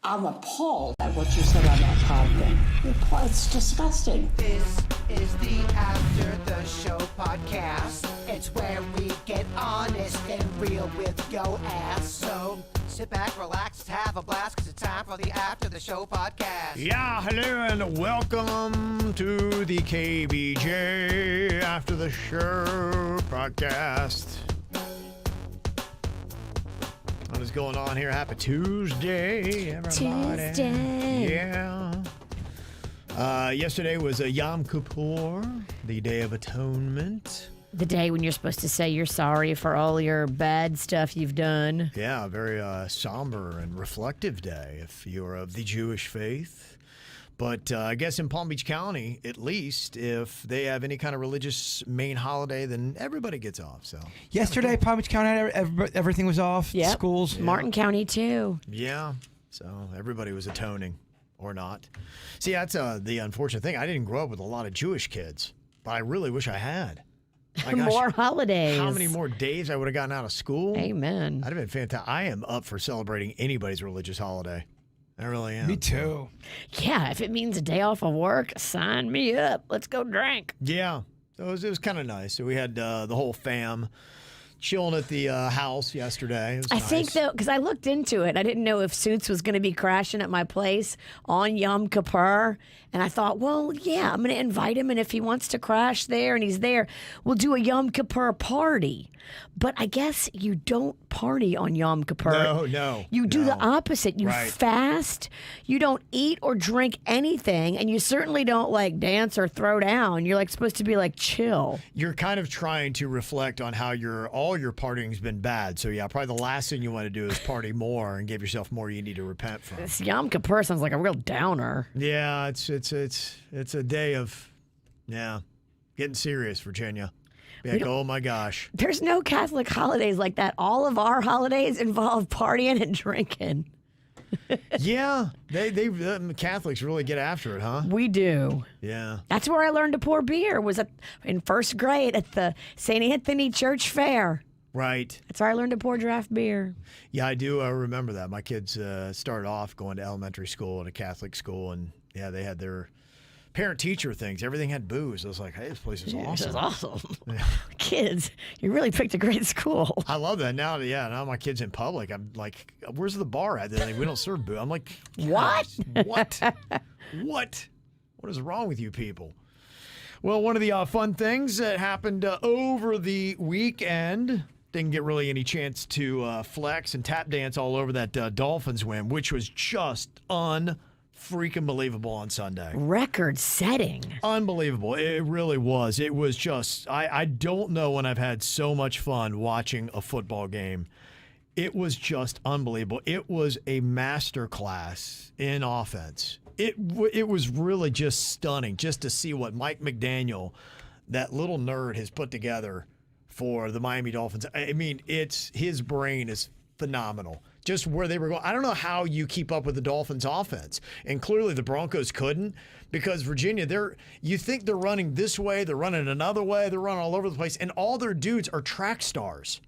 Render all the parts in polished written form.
I'm appalled at what you said on that podcast. It's disgusting. This is the After the Show podcast. It's where we get honest and real with yo ass. So sit back, relax, have a blast, because it's time for the After the Show podcast. Yeah, hello and welcome to the KVJ After the Show podcast. What is going on here? Happy Tuesday, everybody. Tuesday. Yeah. Yesterday was a Yom Kippur, the Day of Atonement. The day when you're supposed to say you're sorry for all your bad stuff you've done. Yeah, a very somber and reflective day if you're of the Jewish faith. But I guess in Palm Beach County, at least, if they have any kind of religious main holiday, then everybody gets off. So yesterday, Palm Beach County, everything was off. Yep. Schools. Martin County, too. Yeah. So everybody was atoning or not. See, that's the unfortunate thing. I didn't grow up with a lot of Jewish kids, but I really wish I had. My gosh, More holidays. how many more days I would have gotten out of school? Amen. I'd have been fantastic. I am up for celebrating anybody's religious holiday. I really am. Me too. Yeah, if it means a day off of work, sign me up. Let's go drink. Yeah. So it was kind of nice. So we had the whole fam chilling at the house yesterday. It was I nice. think, though, because I looked into it, I didn't know if Suits was going to be crashing at my place on Yom Kippur. And I thought, well, yeah, I'm going to invite him. And if he wants to crash there and he's there, we'll do a Yom Kippur party. But I guess you don't party on Yom Kippur. No. You do the opposite. You Right. fast. You don't eat or drink anything. And you certainly don't, like, dance or throw down. You're, like, supposed to be, like, chill. You're kind of trying to reflect on how all your partying's been bad. So yeah, probably the last thing you want to do is party more and give yourself more you need to repent from. This Yom Kippur sounds like a real downer. Yeah, it's a day of getting serious, Virginia. Like, oh my gosh. There's no Catholic holidays like that. All of our holidays involve partying and drinking. Yeah, they Catholics really get after it, huh? We do. Yeah. That's where I learned to pour beer. Was in first grade at the St. Anthony Church Fair. Right. That's where I learned to pour draft beer. Yeah, I do remember that. My kids started off going to elementary school at a Catholic school, and yeah, they had their parent-teacher things. Everything had booze. I was like, hey, this place is awesome. This is awesome. Kids, you really picked a great school. I love that. Now my kid's in public. I'm like, where's the bar at? They're like, we don't serve booze. I'm like, What? What? What is wrong with you people? Well, one of the fun things that happened over the weekend, didn't get really any chance to flex and tap dance all over that Dolphins win, which was just freaking believable on Sunday. Record setting. Unbelievable. It really was. It was just, I don't know when I've had so much fun watching a football game. It was just unbelievable. It was a masterclass in offense. It was really just stunning just to see what Mike McDaniel, that little nerd, has put together for the Miami Dolphins. I mean, his brain is phenomenal. Just where they were going. I don't know how you keep up with the Dolphins offense. And clearly the Broncos couldn't, because Virginia, you think they're running this way, they're running another way, they're running all over the place, and all their dudes are track stars.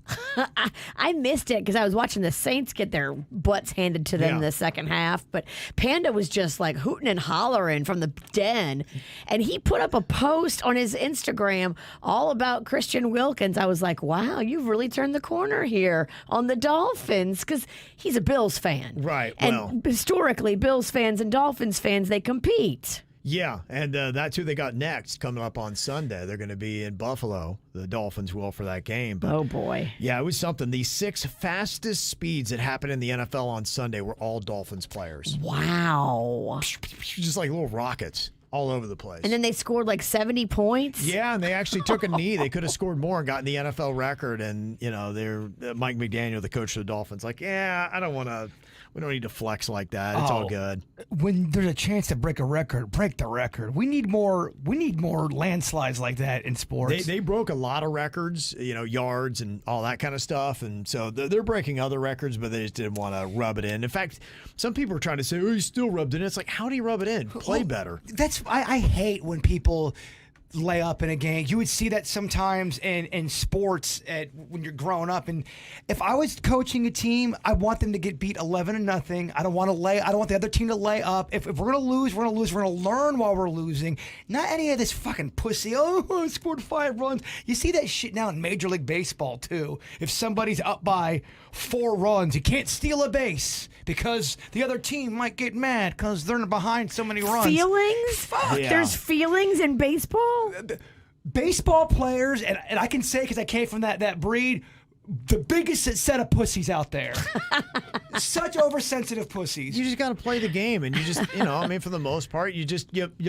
I missed it because I was watching the Saints get their butts handed to them in the second half. But Panda was just like hooting and hollering from the den. And he put up a post on his Instagram all about Christian Wilkins. I was like, wow, you've really turned the corner here on the Dolphins, because he's a Bills fan. Right. And historically, Bills fans and Dolphins fans, they compete. Yeah, and that's who they got next coming up on Sunday. They're going to be in Buffalo. The Dolphins will for that game. But, oh, boy. Yeah, it was something. The 6 fastest speeds that happened in the NFL on Sunday were all Dolphins players. Wow. Just like little rockets all over the place. And then they scored like 70 points? Yeah, and they actually took a knee. They could have scored more and gotten the NFL record. And, Mike McDaniel, the coach of the Dolphins, like, we don't need to flex like that. It's all good. When there's a chance to break a record, break the record. We need more landslides like that in sports. They broke a lot of records, yards and all that kind of stuff. And so they're breaking other records, but they just didn't want to rub it in. In fact, some people are trying to say, oh, he still rubbed it in. It's like, how do you rub it in? Play better. I hate when people layup in a game. You would see that sometimes in sports when you're growing up. And if I was coaching a team, I want them to get beat 11-0. I don't want the other team to lay up. If we're gonna lose, we're gonna lose. We're gonna learn while we're losing. Not any of this fucking pussy. Oh, I scored 5 runs. You see that shit now in Major League Baseball too. If somebody's up by 4 runs, you can't steal a base because the other team might get mad because they're behind so many runs. Feelings? Fuck. Yeah. There's feelings in baseball? Baseball players, and I can say because I came from that breed, the biggest set of pussies out there. Such oversensitive pussies. You just got to play the game, and you just, I mean, for the most part, you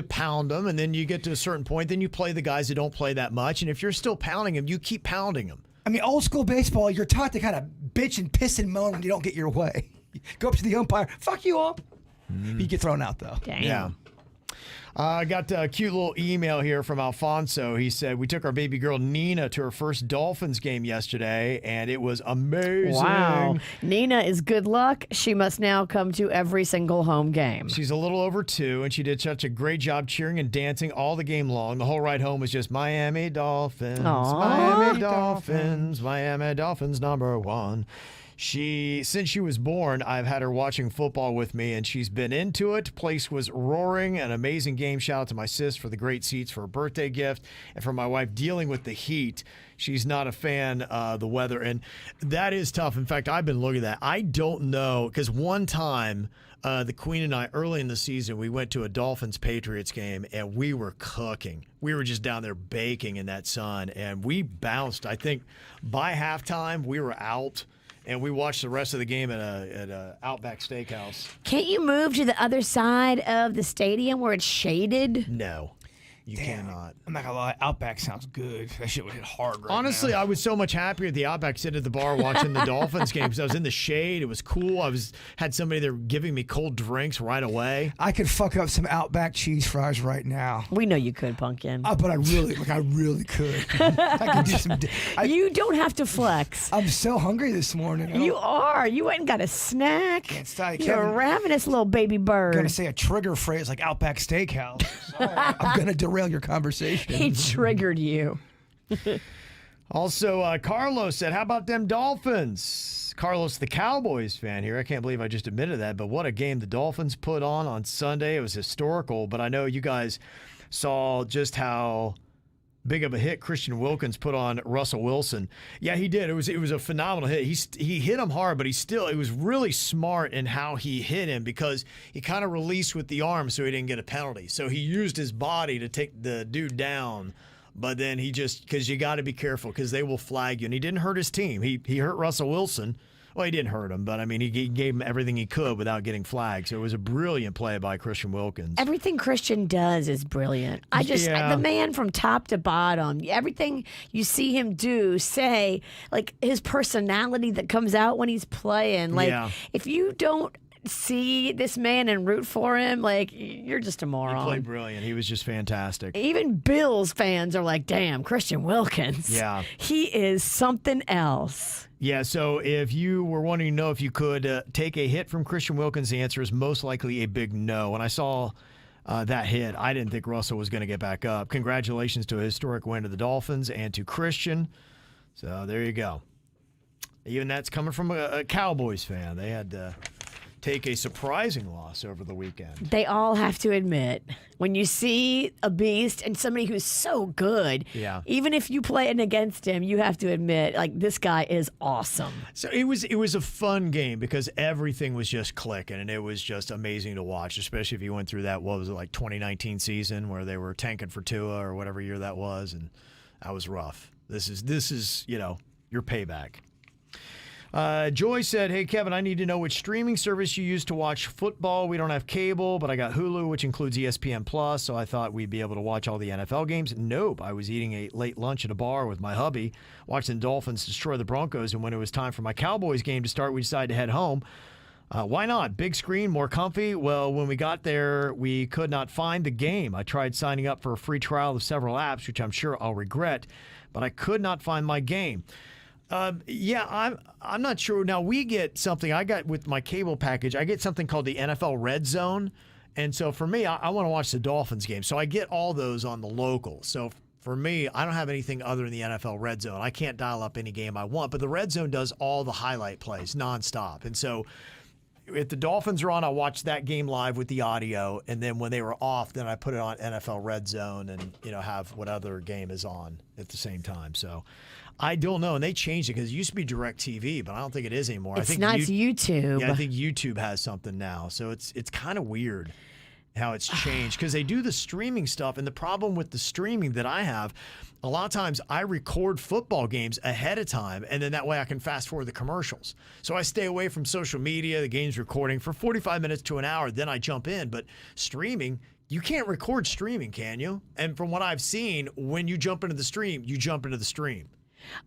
pound them, and then you get to a certain point, then you play the guys that don't play that much, and if you're still pounding them, you keep pounding them. I mean, old school baseball, you're taught to kind of bitch and piss and moan when you don't get your way. Go up to the umpire, fuck you up. You get thrown out, though. Damn. Yeah. I got a cute little email here from Alfonso. He said, we took our baby girl Nina to her first Dolphins game yesterday, and it was amazing. Wow. Nina is good luck. She must now come to every single home game. She's a little over 2, and she did such a great job cheering and dancing all the game long. The whole ride home was just Miami Dolphins, Miami Dolphins, Miami Dolphins #1. Since she was born, I've had her watching football with me, and she's been into it. Place was roaring, an amazing game. Shout out to my sis for the great seats for her birthday gift, and for my wife dealing with the heat. She's not a fan of the weather, and that is tough. In fact, I've been looking at that. I don't know, because one time, the Queen and I, early in the season, we went to a Dolphins-Patriots game, and we were cooking. We were just down there baking in that sun, and we bounced. I think by halftime, we were out. And we watched the rest of the game at a Outback Steakhouse. Can't you move to the other side of the stadium where it's shaded? No, you cannot. I'm not gonna lie, Outback sounds good. That shit would hit hard right Honestly, now. I was so much happier at the Outback sitting at the bar watching the Dolphins game because I was in the shade. It was cool. Had somebody there giving me cold drinks right away. I could fuck up some Outback cheese fries right now. We know you could, Pumpkin. But I really could. I could do some. You don't have to flex. I'm so hungry this morning. You are. You went and got a snack. Can't stop. You're a ravenous little baby bird. I'm gonna say a trigger phrase like Outback Steakhouse. Sorry. I'm gonna derail your conversation. He triggered you. Also, Carlos said, how about them Dolphins? Carlos, the Cowboys fan here. I can't believe I just admitted that, but what a game the Dolphins put on Sunday. It was historical, but I know you guys saw just how big of a hit Christian Wilkins put on Russell Wilson. Yeah, he did. It was a phenomenal hit. He hit him hard, but it was really smart in how he hit him because he kind of released with the arm so he didn't get a penalty. So he used his body to take the dude down, but then because you got to be careful because they will flag you. And he didn't hurt his team. He hurt Russell Wilson. Well, he didn't hurt him, but I mean, he gave him everything he could without getting flagged. So it was a brilliant play by Christian Wilkins. Everything Christian does is brilliant. The man from top to bottom, everything you see him do, say, like his personality that comes out when he's playing. Like, if you don't see this man and root for him, like, you're just a moron. He played brilliant. He was just fantastic. Even Bills fans are like, damn, Christian Wilkins. Yeah. He is something else. Yeah, so if you were wanting to know if you could take a hit from Christian Wilkins, the answer is most likely a big no. When I saw that hit, I didn't think Russell was going to get back up. Congratulations to a historic win to the Dolphins and to Christian. So there you go. Even that's coming from a Cowboys fan. They had to take a surprising loss over the weekend. They all have to admit, when you see a beast and somebody who's so good, even if you play it against him, you have to admit, like, this guy is awesome. So it was a fun game because everything was just clicking, and it was just amazing to watch, especially if you went through that, 2019 season where they were tanking for Tua or whatever year that was, and that was rough. This is your payback. Joy said, hey, Kevin, I need to know which streaming service you use to watch football. We don't have cable, but I got Hulu, which includes ESPN+, so I thought we'd be able to watch all the NFL games. Nope. I was eating a late lunch at a bar with my hubby, watching the Dolphins destroy the Broncos, and when it was time for my Cowboys game to start, we decided to head home. Why not? Big screen, more comfy. Well, when we got there, we could not find the game. I tried signing up for a free trial of several apps, which I'm sure I'll regret, but I could not find my game. I'm not sure. Now, we get something. I got with my cable package, I get something called the NFL Red Zone, And so for me, I want to watch the Dolphins game. So I get all those on the local. So for me, I don't have anything other than the NFL Red Zone. I can't dial up any game I want, but the Red Zone does all the highlight plays nonstop. And so if the Dolphins are on, I watch that game live with the audio, and then when they were off, then I put it on NFL Red Zone and have what other game is on at the same time. So I don't know, and they changed it because it used to be DirecTV, but I don't think it is anymore. It's I think not YouTube. Yeah, I think YouTube has something now, so it's kind of weird how it's changed because they do the streaming stuff, and the problem with the streaming that I have, a lot of times I record football games ahead of time, and then that way I can fast forward the commercials. So I stay away from social media, the game's recording for 45 minutes to an hour, then I jump in. But streaming, you can't record streaming, can you? And from what I've seen, when you jump into the stream, you jump into the stream.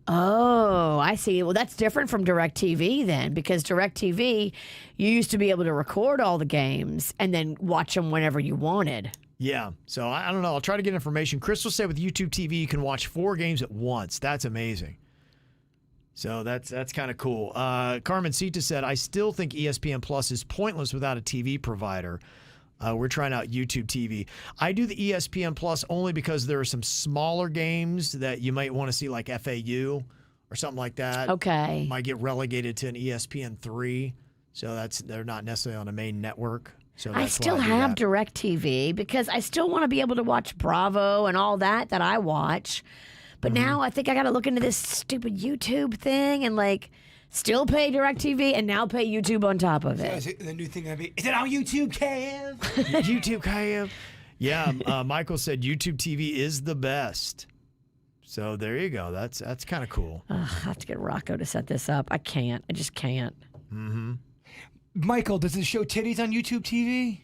Oh, I see. Well, that's different from DirecTV then, because DirecTV, you used to be able to record all the games and then watch them whenever you wanted. Yeah, so I don't know. I'll try to get information. Crystal said with YouTube TV, you can watch 4 games at once. That's amazing. So that's kind of cool. Carmen Sita said, I still think ESPN Plus is pointless without a TV provider. We're trying out YouTube TV. I do the ESPN Plus only because there are some smaller games that you might want to see, like FAU or something like that. Okay. Might get relegated to an ESPN 3. So they're not necessarily on a main network. So I that's still why I do have that. DirecTV because I still want to be able to watch Bravo and all that I watch. But now I think I got to look into this stupid YouTube thing and still pay DirecTV and now pay YouTube on top of it. Is it the new thing gonna be? Is it on YouTube, Kev? YouTube Kev. Yeah, Michael said YouTube TV is the best. So there you go. That's kind of cool. Ugh, I have to get Rocco to set this up. I can't. I just can't. Michael, does it show titties on YouTube TV?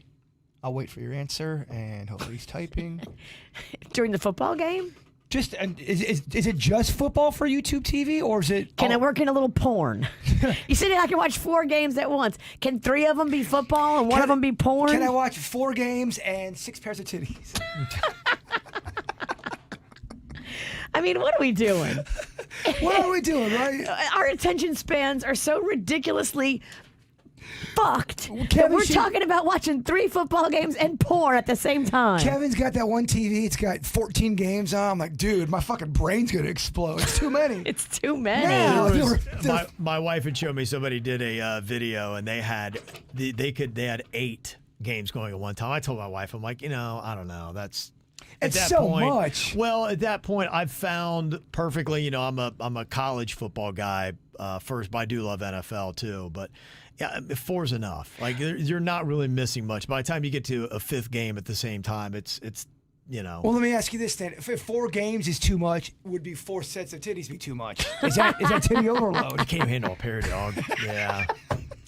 I'll wait for your answer, and hopefully he's typing. During the football game? Just is it just football for YouTube TV, or is it? Can I work in a little porn? You said I can watch 4 games at once. Can 3 of them be football and one of them be porn? Can I watch 4 games and 6 pairs of titties? I mean, what are we doing? What are we doing, right? Our attention spans are so ridiculously fucked that Kevin we're should- talking about watching 3 football games and porn at the same time. Kevin's got that one TV. It's got 14 games on. I'm like, dude, my fucking brain's gonna explode. It's too many. It's too many. Yeah. There was- There- my wife had shown me somebody did a video and they had 8 games going at one time. I told my wife, I'm like, I don't know. That's at It's that so point, much. Well, at that point, I've found perfectly. I'm a college football guy first, but I do love NFL too. But yeah, 4's enough. You're not really missing much. By the time you get to a 5th game at the same time, it's. Well, let me ask you this then: if 4 games is too much, would be 4 sets of titties be too much? Is that titty overload? I can't handle a pair, dog. Yeah,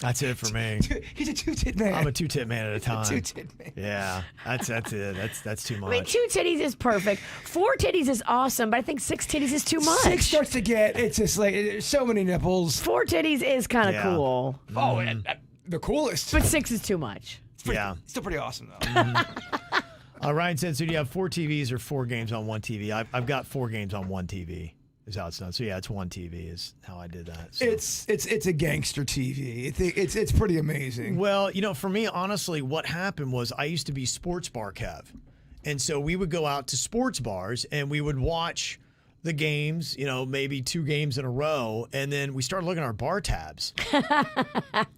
that's it for me. He's a 2-tit man. I'm a 2-tit man at a time. 2-tit man. Yeah, that's it. That's too much. I mean, 2 titties is perfect. 4 titties is awesome, but I think 6 titties is too much. 6 starts to get. It's just like there's so many nipples. 4 titties is kind of Yeah. cool, Oh, the coolest. but 6 is too much. Yeah. Still pretty awesome though. Ryan said, so do you have 4 TVs or 4 games on one TV? I've got 4 games on one TV. Is how it's done. So yeah, it's one TV is how I did that. So. It's a gangster TV. It's pretty amazing. Well, for me, honestly, what happened was I used to be sports bar Kev. And so we would go out to sports bars and we would watch the games, maybe 2 games in a row. And then we started looking at our bar tabs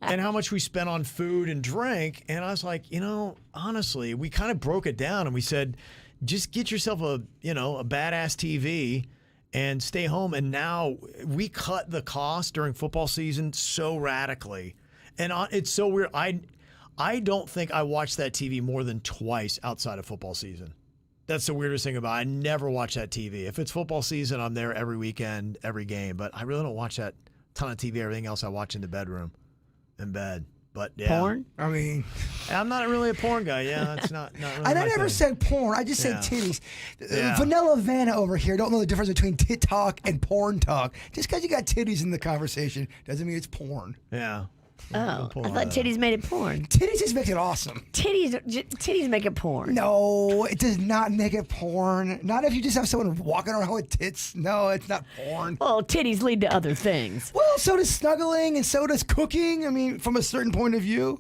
and how much we spent on food and drink. And I was like, honestly, we kind of broke it down and we said, just get yourself a badass TV and stay home. And now we cut the cost during football season so radically. And it's so weird. I don't think I watched that TV more than twice outside of football season. That's the weirdest thing about it. I never watch that TV. If it's football season, I'm there every weekend, every game. But I really don't watch that ton of TV. Everything else I watch in the bedroom, in bed. But yeah. Porn? I mean, I'm not really a porn guy. Yeah, that's not really and my I never thing. said porn. I just said Yeah. titties. Yeah. Vanilla Vanna over here don't know the difference between tit talk and porn talk. Just because you got titties in the conversation doesn't mean it's porn. Yeah. Oh, I thought titties made it porn. Titties just makes it awesome. Titties make it porn. No, it does not make it porn. Not if you just have someone walking around with tits. No, it's not porn. Well, titties lead to other things. Well, so does snuggling and so does cooking. I mean, from a certain point of view,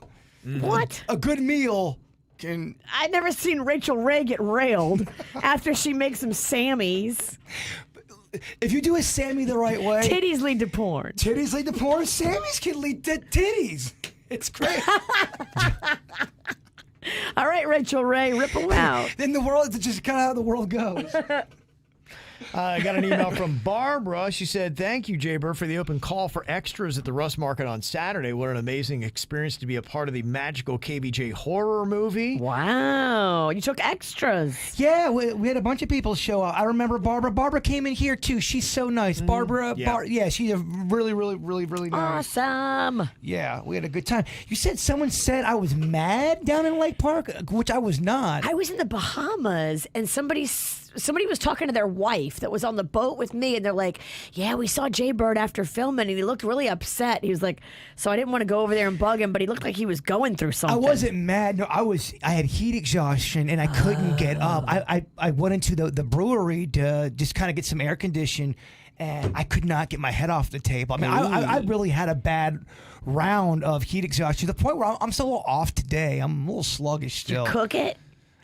What? a good meal I've never seen Rachel Ray get railed after she makes some Sammys. If you do a Sammy the right way, Titties lead to porn. Titties lead to porn. Sammys can lead to titties. It's great. All right, Rachel Ray, rip them out. Then the world, it's just kind of how the world goes. I got an email from Barbara. She said, "Thank you, Jay Bird, for the open call for extras at the Russ Market on Saturday. What an amazing experience to be a part of the magical KVJ horror movie." Wow, you took extras. Yeah, we had a bunch of people show up. I remember Barbara. Barbara came in here too. She's so nice. Barbara, yeah. She's a really nice. Awesome. Yeah, we had a good time. You said someone said I was mad down in Lake Park, which I was not. I was in the Bahamas, and somebody was talking to their wife that was on the boat with me, and they're like, "Yeah, we saw Jay Bird after filming, and he looked really upset." He was like, "So I didn't want to go over there and bug him, but he looked like he was going through something." I wasn't mad. No, I had heat exhaustion, and I couldn't get up. I went into the brewery to just kind of get some air condition, and I could not get my head off the table. I mean, I really had a bad round of heat exhaustion to the point where I'm still a little off today. I'm a little sluggish still. You cook it?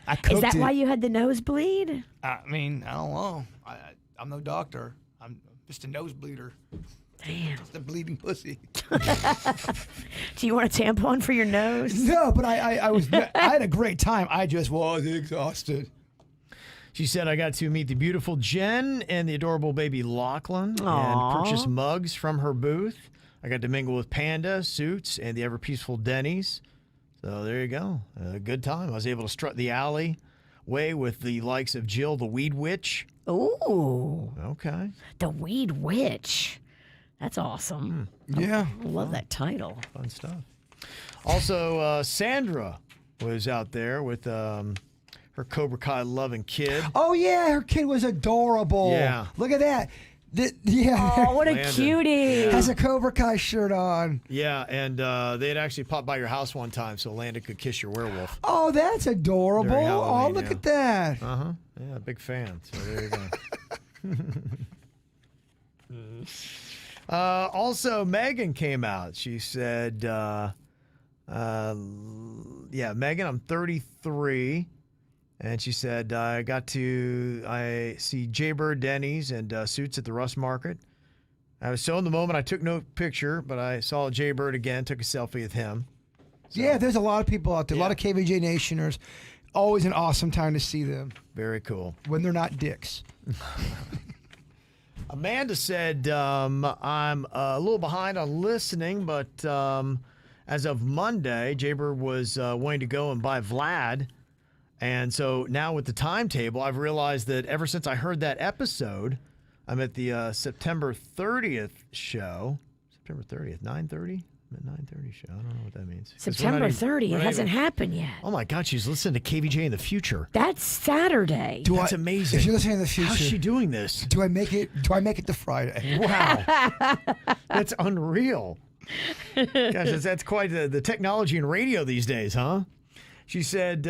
I cooked Is that it. why you had the nosebleed? I mean, I don't know. I'm no doctor. I'm just a nosebleeder. Damn. Just a bleeding pussy. Do you want a tampon for your nose? No, but I had a great time. I just was exhausted. She said, "I got to meet the beautiful Jen and the adorable baby Lachlan Aww. and purchase mugs from her booth. I got to mingle with Panda, Suits, and the ever-peaceful Denny's. So there you go. A good time. I was able to strut the alleyway with the likes of Jill, the Weed Witch." Ooh, Okay. the Weed Witch. That's awesome. Yeah. I love that title. Fun stuff. Also, Sandra was out there with her Cobra Kai loving kid. Oh, yeah. Her kid was adorable. Yeah. Look at that. Oh, what a Landon. cutie. Has a Cobra Kai shirt on. Yeah, and they had actually popped by your house one time so Landon could kiss your werewolf. Oh, that's adorable. During Oh, Halloween, look yeah. at that. Uh-huh. Yeah, big fan. So there you go. Also, Megan came out. She said, Megan, I'm 33. And she said, I see Jay Bird, Denny's, and Suits at the Russ Market. I was so in the moment, I took no picture, but I saw Jay Bird again, took a selfie with him. So, Yeah, there's a lot of people out there, a lot of KVJ Nationers. Always an awesome time to see them very cool. when they're not dicks. Amanda said, I'm a little behind on listening, but as of Monday, Jay Bird was wanting to go and buy Vlad. And so now with the timetable, I've realized that ever since I heard that episode, I'm at the September 30th show. September 30th, 9:30? I'm at 9:30 show. I don't know what that means. 'Cause September 30th. we're It not hasn't even- happened yet. Oh my God, she's listening to KVJ in the future. That's Saturday. That's amazing. If you're listening in the future, How's she doing this? do I make it to Friday? Wow. That's unreal. Gosh, that's quite the technology in radio these days, huh? She said,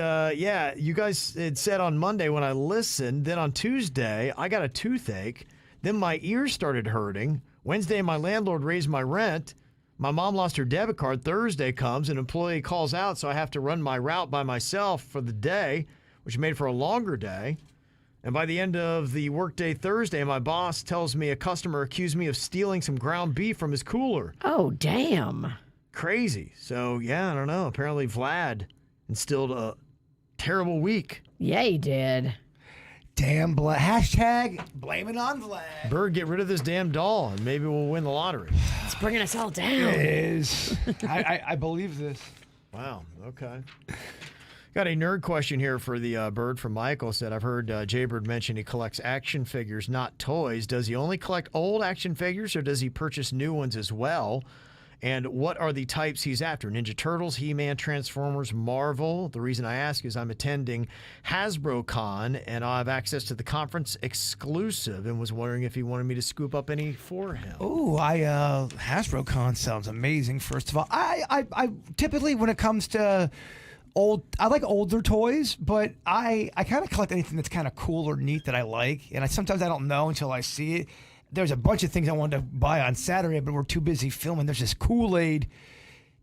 you guys had said on Monday when I listened, then on Tuesday, I got a toothache. Then my ears started hurting. Wednesday, my landlord raised my rent. My mom lost her debit card. Thursday comes, an employee calls out, so I have to run my route by myself for the day, which made for a longer day. And by the end of the workday Thursday, my boss tells me a customer accused me of stealing some ground beef from his cooler. Oh, damn. Crazy. So, yeah, I don't know. Apparently, Vlad instilled a terrible week. Yeah, he did. Damn, hashtag blame it on Vlad. Bird, get rid of this damn doll, and maybe we'll win the lottery. It's bringing us all It down. is. I believe this. Wow. Okay. Got a nerd question here for the Bird from Michael. Said, I've heard Jay Bird mention he collects action figures, not toys. Does he only collect old action figures, or does he purchase new ones as well? And what are the types he's after? Ninja Turtles, He-Man, Transformers, Marvel. The reason I ask is I'm attending Hasbro Con, and I have access to the conference exclusive, and was wondering if he wanted me to scoop up any for him. Oh, Hasbro Con sounds amazing. First of all, I typically, when it comes to I like older toys, but I kind of collect anything that's kind of cool or neat that I like, and sometimes I don't know until I see it. There's a bunch of things I wanted to buy on Saturday, but we're too busy filming. There's this Kool-Aid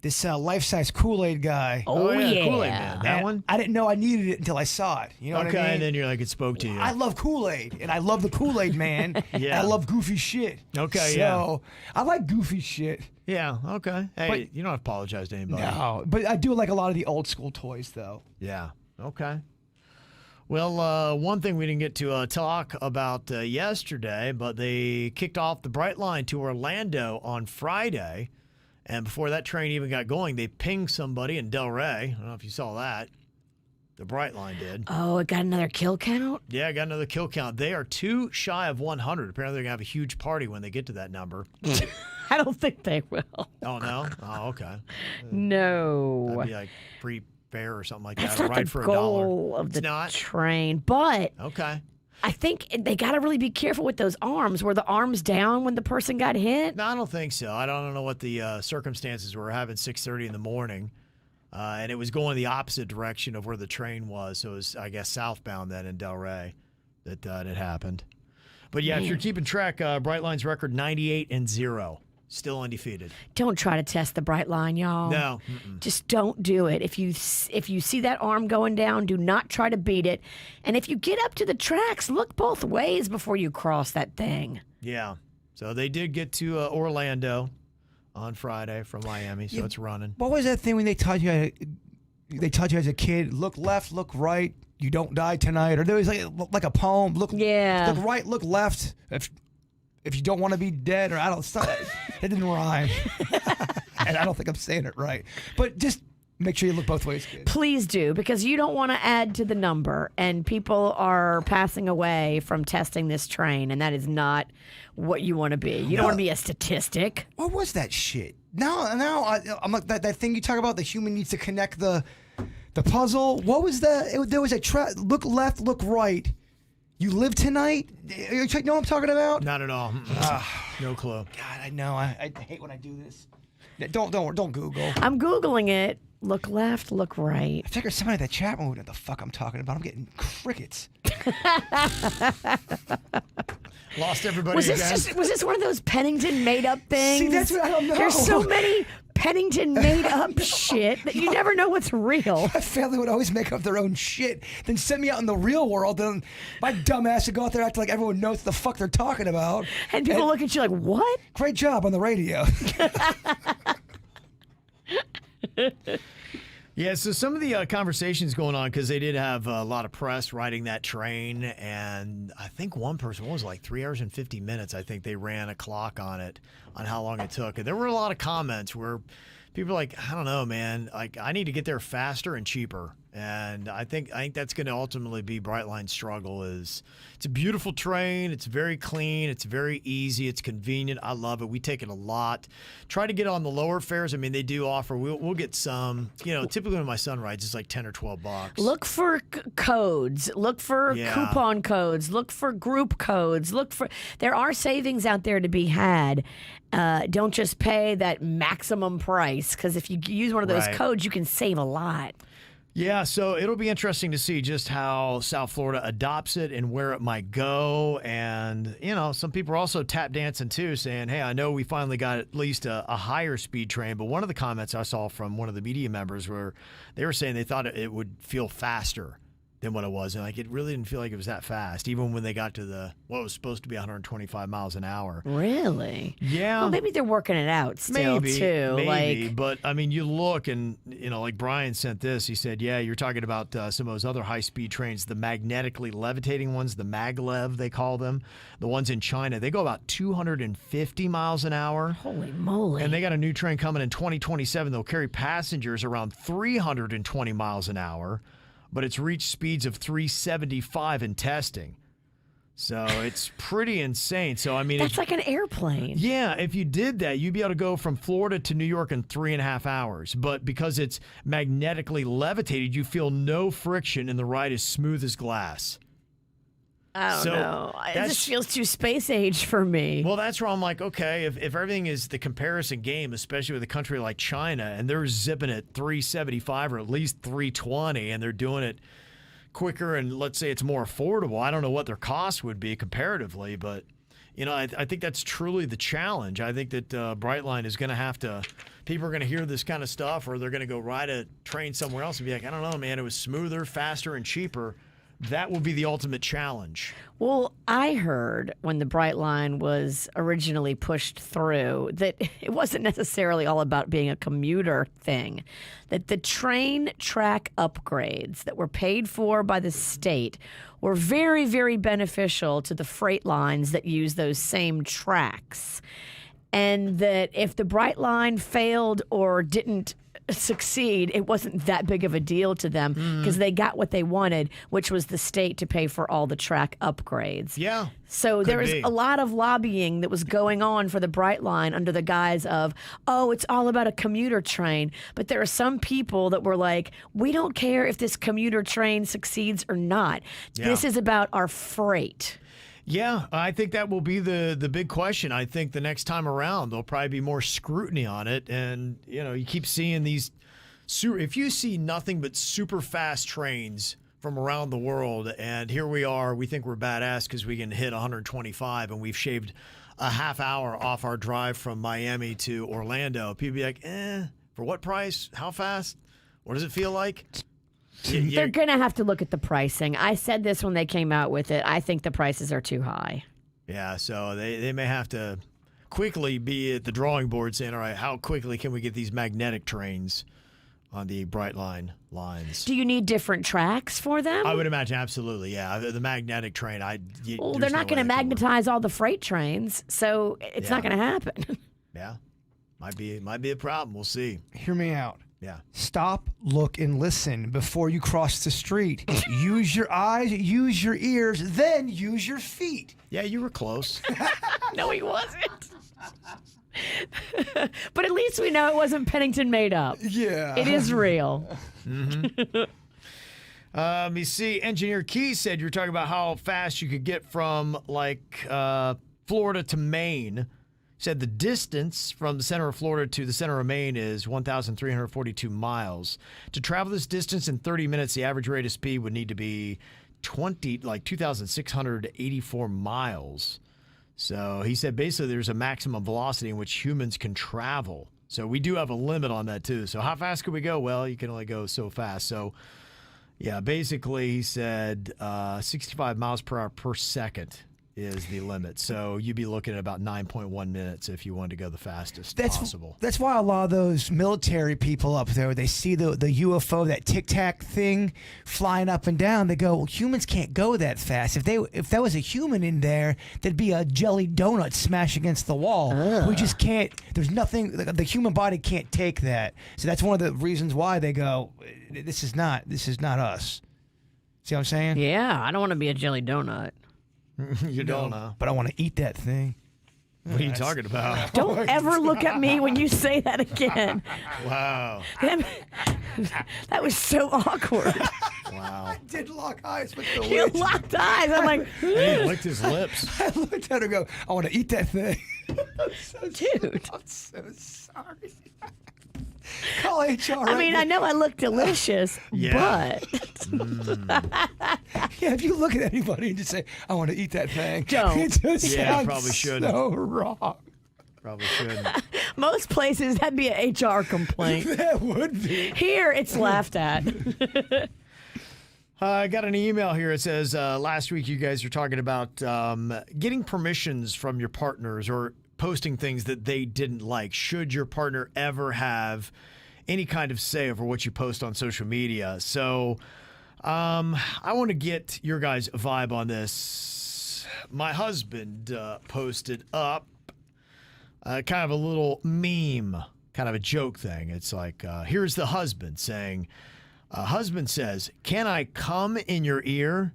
this life-size Kool-Aid guy. Oh, yeah. Kool-Aid Man. That And one? I didn't know I needed it until I saw it. You know Okay, what I mean? and then you're like, it spoke to you. I love Kool-Aid, and I love the Kool-Aid Man. And Yeah. I love goofy shit. Okay, so, I like goofy shit. Yeah, okay. Hey, But- you don't have to apologize to anybody. No, but I do like a lot of the old school toys, though. Yeah, okay. Well, one thing we didn't get to talk about yesterday, but they kicked off the Brightline to Orlando on Friday. And before that train even got going, they pinged somebody in Delray. I don't know if you saw that. The Brightline did. Oh, it got another kill count? Yeah, got another kill count. They are 2 shy of 100. Apparently, they're going to have a huge party when they get to that number. I don't think they will. Oh, no? Oh, okay. No. That'd be like free fare or something like that. That's not Ride the for goal $1. of the It's not? train. But Okay. I think they got to really be careful with those arms. Were the arms down when the person got hit? No, I don't think so. I don't know what the circumstances were. Having 6:30 in the morning, and it was going the opposite direction of where the train was. So it was, I guess, southbound then in Delray that it happened. But yeah, if you're keeping track, Brightline's record 98-0, still undefeated. Don't try to test the bright line, y'all. No. Just don't do it. If you see that arm going down, do not try to beat it. And if you get up to the tracks, look both ways before you cross that thing. Yeah. So they did get to Orlando on Friday from Miami, so it's running. What was that thing when they taught you? They taught you as a kid: look left, look right. You don't die tonight. Or there was like a poem: look, Yeah. look right, look left. If you don't want to be dead, or I don't. It didn't rhyme, and I don't think I'm saying it right. But just make sure you look both ways, kid. Please do, because you don't want to add to the number, and people are passing away from testing this train, and that is not what you want to be. You don't want to be a statistic. What was that shit? Now I'm like that thing you talk about. The human needs to connect the puzzle. What was that? There was a look left, look right. You live tonight? You know what I'm talking about? Not at all. No clue. God, I know. I hate when I do this. Don't Google. I'm Googling it. Look left, look right. I figured somebody in the chat room would know what the fuck I'm talking about. I'm getting crickets. Lost everybody Was again. this one of those Pennington made up things? See, that's what I don't know. There's so many Pennington made up shit that you never know what's real. My family would always make up their own shit, then send me out in the real world. Then my dumb ass would go out there acting like everyone knows what the fuck they're talking about. And people look at you like, what? Great job on the radio. Yeah, so some of the conversations going on, because they did have a lot of press riding that train, and I think one person, what was it, like 3 hours and 50 minutes, I think they ran a clock on it, on how long it took. And there were a lot of comments where people are like, I don't know, man, like I need to get there faster and cheaper. And I think that's going to ultimately be Brightline's struggle. Is it's a beautiful train, it's very clean, it's very easy, it's convenient. I love it. We take it a lot. Try to get on the lower fares. I mean, they do offer. We'll get some. You know, typically when my son rides, it's like $10 or $12. Look for codes. Look for Yeah. coupon codes. Look for group codes. There are savings out there to be had. Don't just pay that maximum price, because if you use one of those Right. codes, you can save a lot. Yeah, so it'll be interesting to see just how South Florida adopts it and where it might go. And, you know, some people are also tap dancing too, saying, hey, I know we finally got at least a higher speed train. But one of the comments I saw from one of the media members were they were saying they thought it would feel faster than what it was. And like it really didn't feel like it was that fast, even when they got to what was supposed to be 125 miles an hour. Really? Yeah. Well, maybe they're working it out still, too. Maybe, but I mean, you look and, you know, like Brian sent this. He said, yeah, you're talking about some of those other high-speed trains, the magnetically levitating ones, the maglev, they call them, the ones in China. They go about 250 miles an hour. Holy moly. And they got a new train coming in 2027. They'll carry passengers around 320 miles an hour, but it's reached speeds of 375 in testing. So it's pretty insane. So, I mean, That's like an airplane. yeah, if you did that, you'd be able to go from Florida to New York in 3.5 hours. But because it's magnetically levitated, you feel no friction and the ride is smooth as glass. I don't So know. It that's- just feels too space age for me. Well, that's where I'm like, okay, if everything is the comparison game, especially with a country like China, and they're zipping at 375 or at least 320, and they're doing it quicker, and let's say it's more affordable. I don't know what their cost would be comparatively, but I think that's truly the challenge. I think that Brightline is going to have to, people are going to hear this kind of stuff, or they're going to go ride a train somewhere else and be like, I don't know, man, it was smoother, faster, and cheaper. That will be the ultimate challenge. Well, I heard when the Brightline was originally pushed through that it wasn't necessarily all about being a commuter thing, that the train track upgrades that were paid for by the state were very, very beneficial to the freight lines that use those same tracks. And that if the Brightline failed or didn't succeed, it wasn't that big of a deal to them because they got what they wanted, which was the state to pay for all the track upgrades. Yeah. So there was a lot of lobbying that was going on for the Brightline under the guise of, oh, it's all about a commuter train. But there are some people that were like, we don't care if this commuter train succeeds or not. Yeah. This is about our freight. Yeah, I think that will be the big question. I think the next time around, there'll probably be more scrutiny on it. And, you keep seeing these, if you see nothing but super fast trains from around the world, and here we are, we think we're badass because we can hit 125 and we've shaved a half hour off our drive from Miami to Orlando. People be like, for what price? How fast? What does it feel like? They're going to have to look at the pricing. I said this when they came out with it. I think the prices are too high. Yeah, so they may have to quickly be at the drawing board saying, all right, how quickly can we get these magnetic trains on the Brightline lines? Do you need different tracks for them? I would imagine, absolutely, yeah. The magnetic train, well, they're not going to magnetize all the freight trains, so it's not going to happen. Yeah, might be a problem. We'll see. Hear me out. Yeah. Stop, look, and listen before you cross the street. Use your eyes, use your ears, then use your feet. Yeah, you were close. No, he wasn't. But at least we know it wasn't Pennington made up. Yeah. It is real. Let me see. Engineer Key said you're talking about how fast you could get from Florida to Maine. Said the distance from the center of Florida to the center of Maine is 1,342 miles. To travel this distance in 30 minutes, the average rate of speed would need to be 2,684 miles. So he said basically there's a maximum velocity in which humans can travel. So we do have a limit on that too. So how fast can we go? Well, you can only go so fast. So yeah, basically he said 65 miles per hour per second is the limit. So you'd be looking at about 9.1 minutes if you wanted to go the fastest possible. That's why a lot of those military people up there, they see the UFO, that Tic Tac thing flying up and down. They go, well, humans can't go that fast. If that was a human in there, there'd be a jelly donut smash against the wall. We just can't. There's nothing. The human body can't take that. So that's one of the reasons why they go, this is not us. See what I'm saying? Yeah, I don't want to be a jelly donut. You don't know. But I want to eat that thing. What are you talking about? Don't ever look at me when you say that again. Wow. That was so awkward. Wow. I did lock eyes with the You witch. locked eyes. I'm like, He licked his lips. I looked at her and go, I want to eat that thing. dude. I'm so sorry. Call HR. I mean, I know I look delicious, Yeah. but Yeah, if you look at anybody and just say, I want to eat that thing. Don't. It just Yeah, sounds probably shouldn't. so wrong. Probably shouldn't. most places that'd be an HR complaint. That would be. Here, it's laughed at. I got an email here. It says, last week you guys were talking about getting permissions from your partners or posting things that they didn't like. Should your partner ever have any kind of say over what you post on social media? So I want to get your guys' vibe on this. My husband posted up kind of a little meme, kind of a joke thing. It's like, here's the husband saying, husband says, "Can I come in your ear?"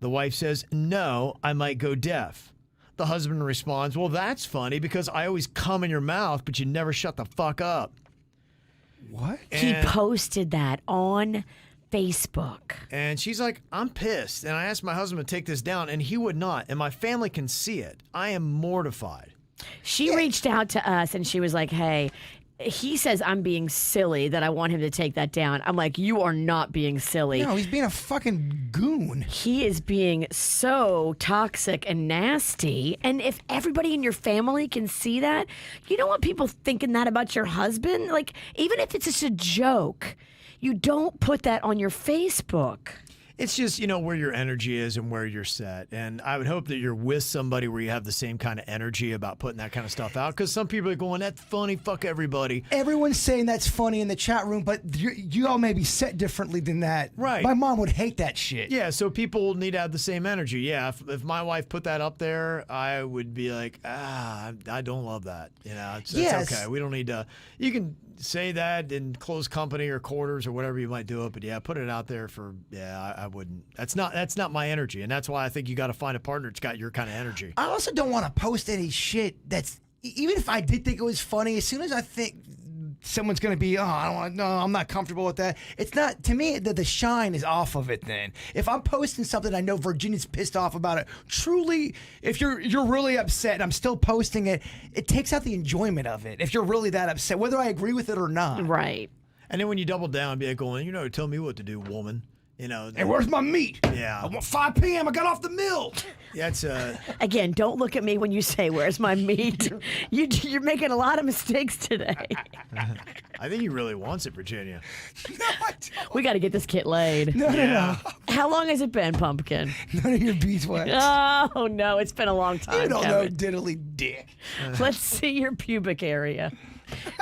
The wife says, "No, I might go deaf." The husband responds, "Well, that's funny because I always come in your mouth, but you never shut the fuck up." What? He posted that on Facebook. And she's like, "I'm pissed." And I asked my husband to take this down, and he would not. And my family can see it. I am mortified. She reached out to us and she was like, hey, he says I'm being silly that I want him to take that down. I'm like, you are not being silly. No, he's being a fucking goon. He is being so toxic and nasty. And if everybody in your family can see that, you don't want people thinking that about your husband. Like, even if it's just a joke, you don't put that on your Facebook. It's just, where your energy is and where you're set. And I would hope that you're with somebody where you have the same kind of energy about putting that kind of stuff out. Because some people are going, that's funny, fuck everybody. Everyone's saying that's funny in the chat room, but you all may be set differently than that. Right. My mom would hate that shit. Yeah, so people need to have the same energy. Yeah, if my wife put that up there, I would be like, I don't love that. It's okay. We don't need to. You can say that in closed company or quarters or whatever you might do it, but yeah, put it out there I wouldn't. That's not my energy, and that's why I think you got to find a partner that's got your kind of energy. I also don't want to post any shit that's, even if I did think it was funny, as soon as I think someone's going to be, I'm not comfortable with that. It's not, to me, the shine is off of it then. If I'm posting something I know Virginia's pissed off about it, truly, if you're really upset and I'm still posting it, it takes out the enjoyment of it. If you're really that upset, whether I agree with it or not. Right. And then when you double down, be like going, tell me what to do, woman. And where's my meat? Yeah. I want 5 p.m. I got off the mill. Yeah, it's Again, don't look at me when you say, where's my meat? You're making a lot of mistakes today. I think he really wants it, Virginia. No, I don't. We got to get this kid laid. No. How long has it been, Pumpkin? None of your beeswax. Oh, no, it's been a long time, You don't know Kevin. diddly dick. Let's see your pubic area.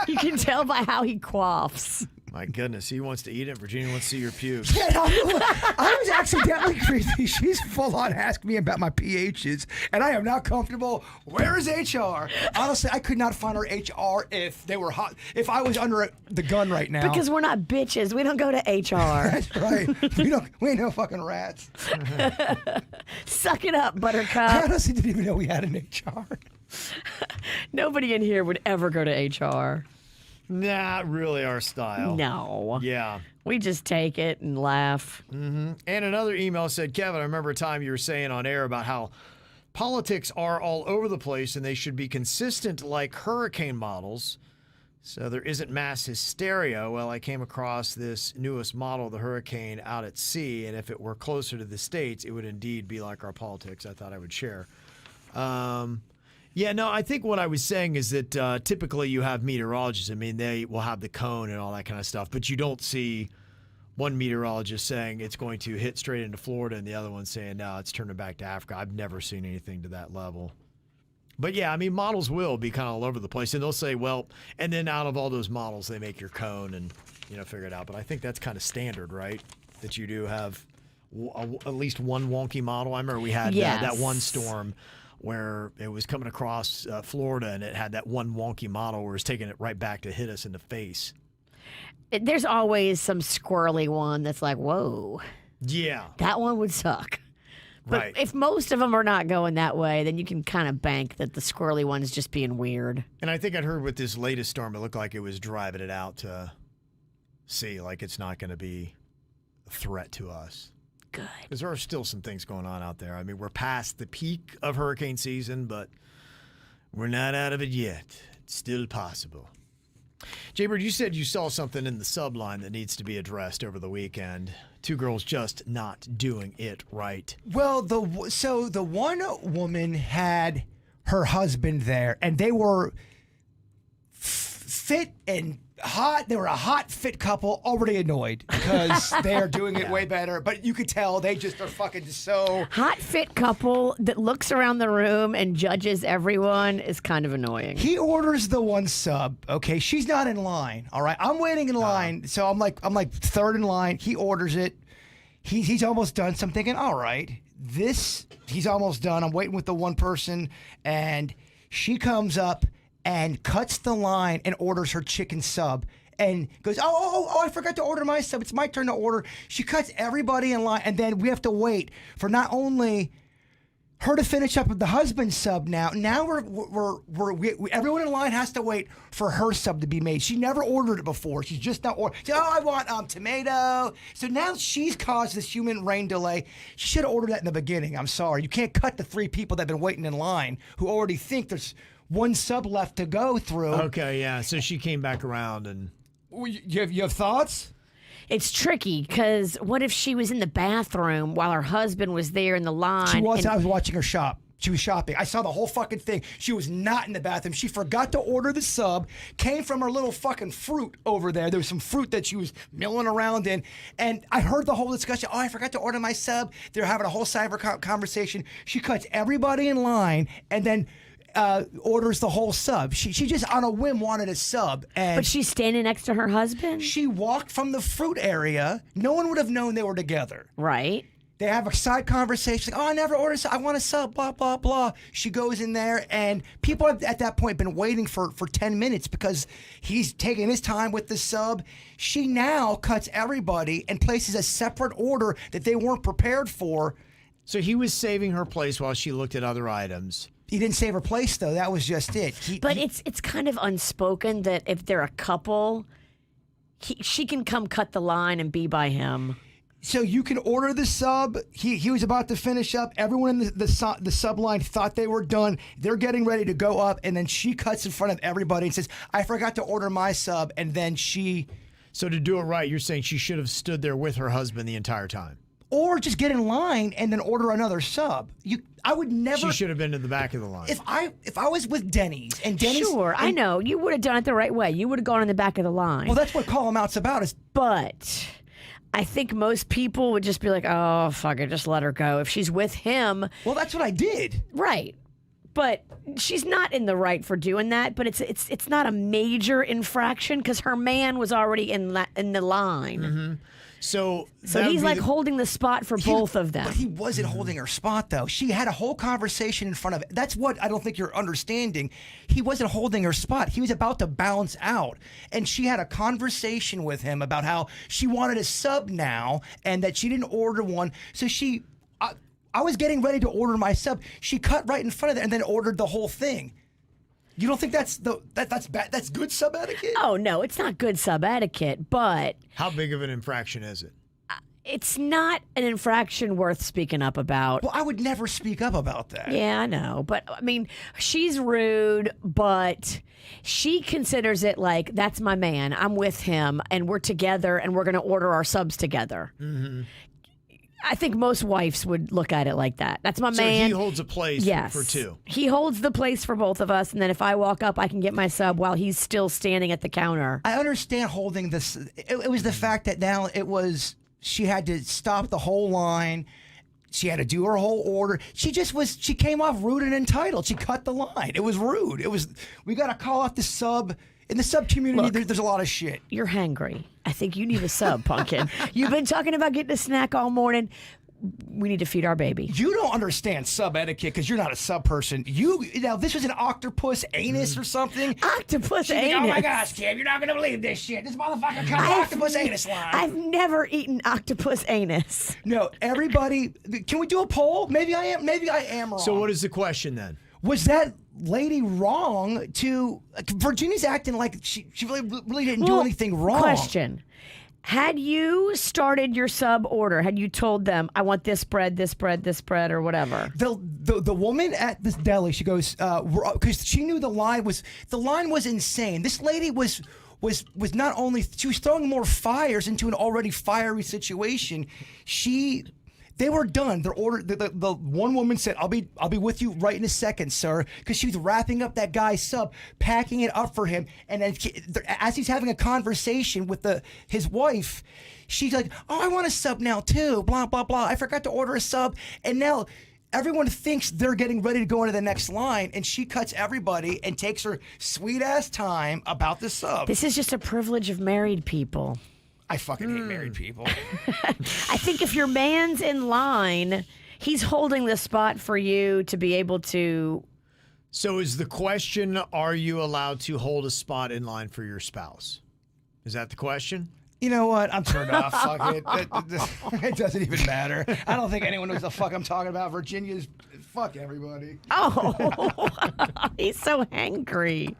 You can tell by how he quaffs. My goodness, he wants to eat it. Virginia wants to see your pubes. Yeah, I was accidentally crazy. She's full on asking me about my pHs, and I am not comfortable. Where is HR? Honestly, I could not find our HR if they were hot. If I was under the gun right now. Because we're not bitches. We don't go to HR. That's right. We ain't no fucking rats. Suck it up, I Buttercup. honestly didn't even know we had an HR. Nobody in here would ever go to HR. Not really our style. No. Yeah. We just take it and laugh. And another email said, Kevin, I remember a time you were saying on air about how politics are all over the place and they should be consistent like hurricane models so there isn't mass hysteria. Well, I came across this newest model of the hurricane out at sea, and if it were closer to the States, it would indeed be like our politics. I thought I would share. Yeah, no, I think what I was saying is that typically you have meteorologists. I mean, they will have the cone and all that kind of stuff, but you don't see one meteorologist saying it's going to hit straight into Florida and the other one saying, no, it's turning back to Africa. I've never seen anything to that level. But yeah, I mean, models will be kind of all over the place, and they'll say, well, and then out of all those models, they make your cone and, figure it out. But I think that's kind of standard, right? That you do have at least one wonky model. I remember we had that one storm where it was coming across Florida, and it had that one wonky model where it was taking it right back to hit us in the face. There's always some squirrely one that's like, whoa. Yeah. That one would suck. But Right. if most of them are not going that way, then you can kind of bank that the squirrely one is just being weird. And I think I'd heard with this latest storm, it looked like it was driving it out to sea, like it's not going to be a threat to us. Good. Because there are still some things going on out there. I mean, we're past the peak of hurricane season, but we're not out of it yet. It's still possible. Jaybird, you said you saw something in the subline that needs to be addressed over the weekend. Two girls just not doing it right. Well, the one woman had her husband there, and they were fit and hot. They were a hot, fit couple, already annoyed because they are doing it way better. But you could tell they just are fucking so... Hot, fit couple that looks around the room and judges everyone is kind of annoying. He orders the one sub, okay? She's not in line, all right? I'm waiting in line, so I'm like third in line. He orders it. He's almost done, so I'm thinking, all right, he's almost done. I'm waiting with the one person, and she comes up and cuts the line and orders her chicken sub and goes, oh, I forgot to order my sub. It's my turn to order. She cuts everybody in line, and then we have to wait for not only her to finish up with the husband's sub now. Now everyone in line has to wait for her sub to be made. She never ordered it before. She's just not ordered. She said, I want tomato. So now she's caused this human rain delay. She should have ordered that in the beginning. I'm sorry. You can't cut the three people that have been waiting in line who already think there's one sub left to go through. Okay, yeah. So she came back around and. You have thoughts? It's tricky because what if she was in the bathroom while her husband was there in the line? She was. and- I was watching her shop. She was shopping. I saw the whole fucking thing. She was not in the bathroom. She forgot to order the sub. Came from her little fucking fruit over there. There was some fruit that she was milling around in. And I heard the whole discussion. Oh, I forgot to order my sub. They're having a whole cyber conversation. She cuts everybody in line and then orders the whole sub. She just on a whim wanted a sub. And But she's standing next to her husband? she walked from the fruit area. No one would have known they were together. Right. They have a side conversation. Like, oh, I never ordered a sub. I want a sub, blah, blah, blah. She goes in there, and people have at that point been waiting for 10 minutes because he's taking his time with the sub. She now cuts everybody and places a separate order that they weren't prepared for. So he was saving her place while she looked at other items. He didn't save her place, though. That was just it. But it's kind of unspoken that if they're a couple, she can come cut the line and be by him. So you can order the sub. He was about to finish up. Everyone in the sub line thought they were done. They're getting ready to go up, and then she cuts in front of everybody and says, I forgot to order my sub. And then she... So to do it right, you're saying she should have stood there with her husband the entire time. Or just get in line and then order another sub. I would never... She should have been in the back of the line. If I was with Denny's and Denny's... Sure, I know. You would have done it the right way. You would have gone in the back of the line. Well, that's what Call 'Em Out's about is... But I think most people would just be like, oh, fuck it, just let her go. If she's with him... Well, that's what I did. Right. But she's not in the right for doing that, but it's not a major infraction because her man was already in the line. Mm-hmm. So he's like holding the spot for both of them. But he wasn't holding her spot, though. She had a whole conversation in front of it. That's what I don't think you're understanding. He wasn't holding her spot. He was about to bounce out. And she had a conversation with him about how she wanted a sub now and that she didn't order one. So I was getting ready to order my sub. She cut right in front of it and then ordered the whole thing. You don't think that's bad? That's good sub etiquette? Oh, no, it's not good sub etiquette, but... How big of an infraction is it? It's not an infraction worth speaking up about. Well, I would never speak up about that. Yeah, I know. But, I mean, she's rude, but she considers it like, that's my man. I'm with him, and we're together, and we're going to order our subs together. Mm-hmm. I think most wives would look at it like that. That's my man. So he holds a place for two. He holds the place for both of us, and then if I walk up, I can get my sub while he's still standing at the counter. I understand holding this. It was the fact that now she had to stop the whole line. She had to do her whole order. She came off rude and entitled. She cut the line. It was rude. We got to call off the sub. In the sub community, Look, there's a lot of shit. You're hangry. I think you need a sub, Pumpkin. You've been talking about getting a snack all morning. We need to feed our baby. You don't understand sub etiquette because you're not a sub person. Now this was an octopus anus or something. Octopus anus. Oh my gosh, Kim, you're not gonna believe this shit. This motherfucker cut the octopus anus line. I've never eaten octopus anus. No, everybody. Can we do a poll? Maybe I am. Maybe I am wrong. So what is the question then? Was that lady wrong to... Virginia's acting like she really didn't do anything wrong. Question. Had you started your sub order, had you told them, I want this bread, or whatever? The woman at this deli, she goes, because she knew the line was insane. This lady was not only... She was throwing more fires into an already fiery situation. They were done. Their order. The one woman said, "I'll be with you right in a second, sir," because she was wrapping up that guy's sub, packing it up for him, and then as he's having a conversation with his wife, she's like, "Oh, I want a sub now too." Blah blah blah. I forgot to order a sub, and now everyone thinks they're getting ready to go into the next line, and she cuts everybody and takes her sweet ass time about the sub. This is just a privilege of married people. I fucking hate married people. I think if your man's in line, he's holding the spot for you to be able to... So is the question, are you allowed to hold a spot in line for your spouse? Is that the question? You know what? I'm turned off. Fuck it. It doesn't even matter. I don't think anyone knows the fuck I'm talking about. Virginia's... Fuck everybody. Oh, he's so hangry.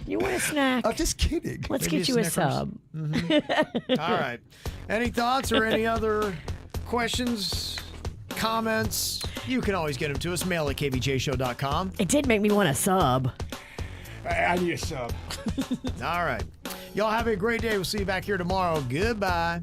You want a snack? I'm just kidding. Let's Maybe get you a Snickers. sub. Mm-hmm. All right. Any thoughts or any other questions, comments? You can always get them to us. Mail at kvjshow.com. It did make me want a sub. I need a sub. All right. Y'all have a great day. We'll see you back here tomorrow. Goodbye.